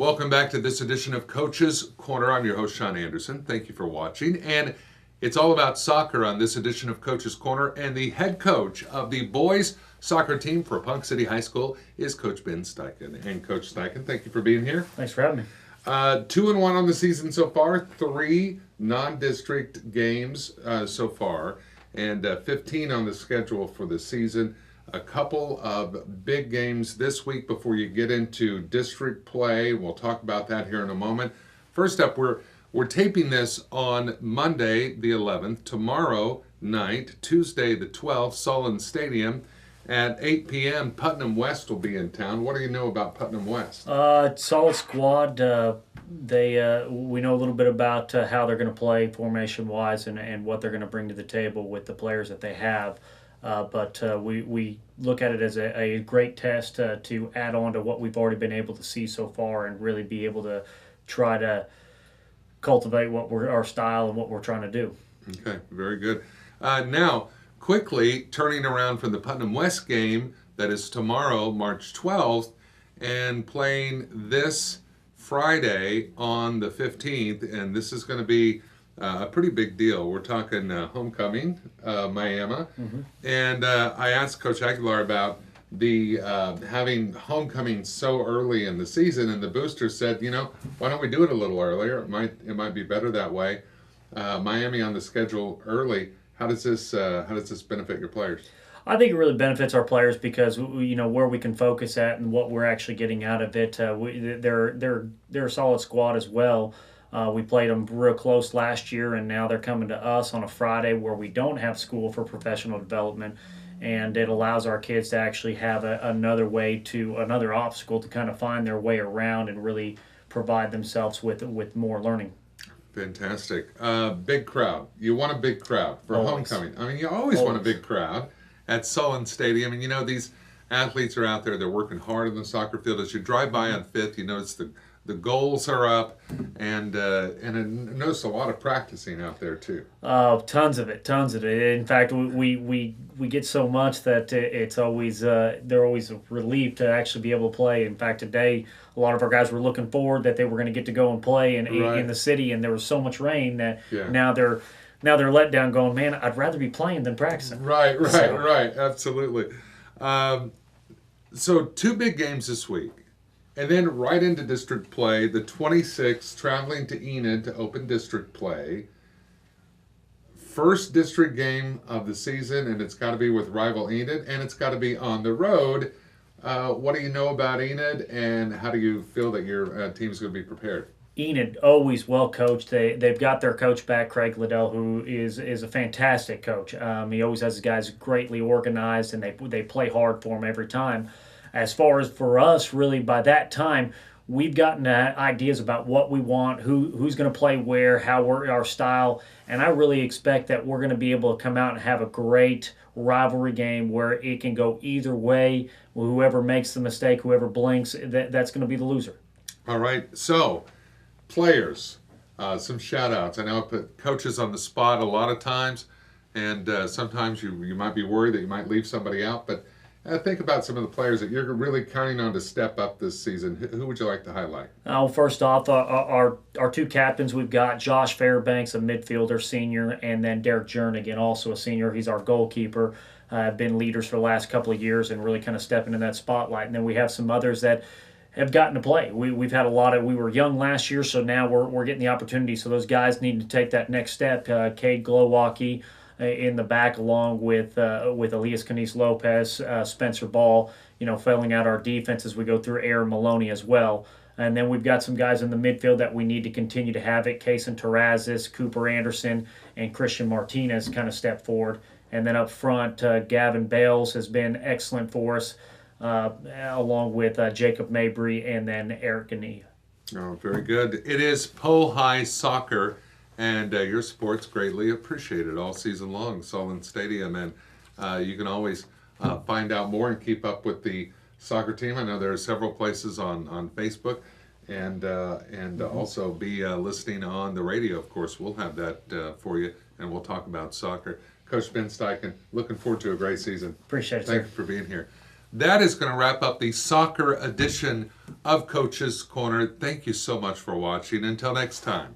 Welcome back to this edition of Coach's Corner. I'm your host, Sean Anderson. Thank you for watching. And it's all about soccer on this edition of Coach's Corner. And the head coach of the boys soccer team for Ponca City High School is Coach Ben Stein. And Coach Stein, thank you for being here. Thanks for having me. 2-1 on the season so far, 3 non-district games so far, and 15 on the schedule for the season. A couple of big games this week before you get into district play. We'll talk about that here in a moment. First up, we're taping this on Monday the 11th. Tomorrow night, Tuesday the 12th, Sullivan Stadium at 8 p.m. Putnam West will be in town. What do you know about Putnam West? Solid squad. We know a little bit about how they're going to play formation-wise and what they're going to bring to the table with the players that they have. But we look at it as a great test to add on to what we've already been able to see so far and really be able to try to cultivate our style and what we're trying to do. Okay, very good. Now, quickly turning around from the Putnam West game that is tomorrow, March 12th, and playing this Friday on the 15th, and this is going to be a pretty big deal. We're talking homecoming, Miami, and I asked Coach Aguilar about the having homecoming so early in the season, and the booster said, why don't we do it a little earlier? It might be better that way. Miami on the schedule early. How does this benefit your players? I think it really benefits our players because where we can focus at and what we're actually getting out of it. They're a solid squad as well. We played them real close last year, and now they're coming to us on a Friday where we don't have school for professional development, and it allows our kids to actually have another obstacle to kind of find their way around and really provide themselves with more learning. Fantastic. Big crowd. You want a big crowd for homecoming. I mean, you always want a big crowd at Sullivan Stadium. And these athletes are out there, they're working hard in the soccer field. As you drive by on 5th, you notice the goals are up, and I notice a lot of practicing out there too. Tons of it. In fact, we get so much that it's always they're always a relief to actually be able to play. In fact, today a lot of our guys were looking forward that they were going to get to go and play in the city, and there was so much rain that now they're let down, going, man, I'd rather be playing than practicing. Right, absolutely. So 2 big games this week. And then right into district play, the 26th, traveling to Enid to open district play. First district game of the season, and it's got to be with rival Enid, and it's got to be on the road. What do you know about Enid, and how do you feel that your team's going to be prepared? Enid, always well coached. They've got their coach back, Craig Liddell, who is a fantastic coach. He always has his guys greatly organized, and they play hard for him every time. As far as for us, really, by that time, we've gotten ideas about what we want, who's going to play where, our style, and I really expect that we're going to be able to come out and have a great rivalry game where it can go either way. Whoever makes the mistake, whoever blinks, that's going to be the loser. All right, so players, some shout-outs. I know I put coaches on the spot a lot of times, and sometimes you might be worried that you might leave somebody out, but think about some of the players that you're really counting on to step up this season. Who would you like to highlight? First off, our 2 captains, we've got Josh Fairbanks, a midfielder, senior, and then Derek Jernigan, also a senior. He's our goalkeeper. Been leaders for the last couple of years and really kind of stepping in that spotlight. And then we have some others that have gotten to play. We've had a lot of. We were young last year, so now we're getting the opportunity. So those guys need to take that next step. Cade Glowacki in the back, along with Elias Canis Lopez, Spencer Ball, filling out our defense as we go through Aaron Maloney as well. And then we've got some guys in the midfield that we need to continue to have it. Kason Terrazas, Cooper Anderson, and Christian Martinez kind of step forward. And then up front, Gavin Bales has been excellent for us, along with Jacob Mabry and then Eric Gania. Oh, very good. It is Po High Soccer. And your support's greatly appreciated all season long, Sullivan Stadium. And you can always find out more and keep up with the soccer team. I know there are several places on Facebook, and also be listening on the radio. Of course, we'll have that for you, and we'll talk about soccer. Coach Ben Stein, looking forward to a great season. Appreciate it, Thank sir. you for being here. that is going to wrap up the soccer edition of Coach's Corner. Thank you so much for watching. Until next time.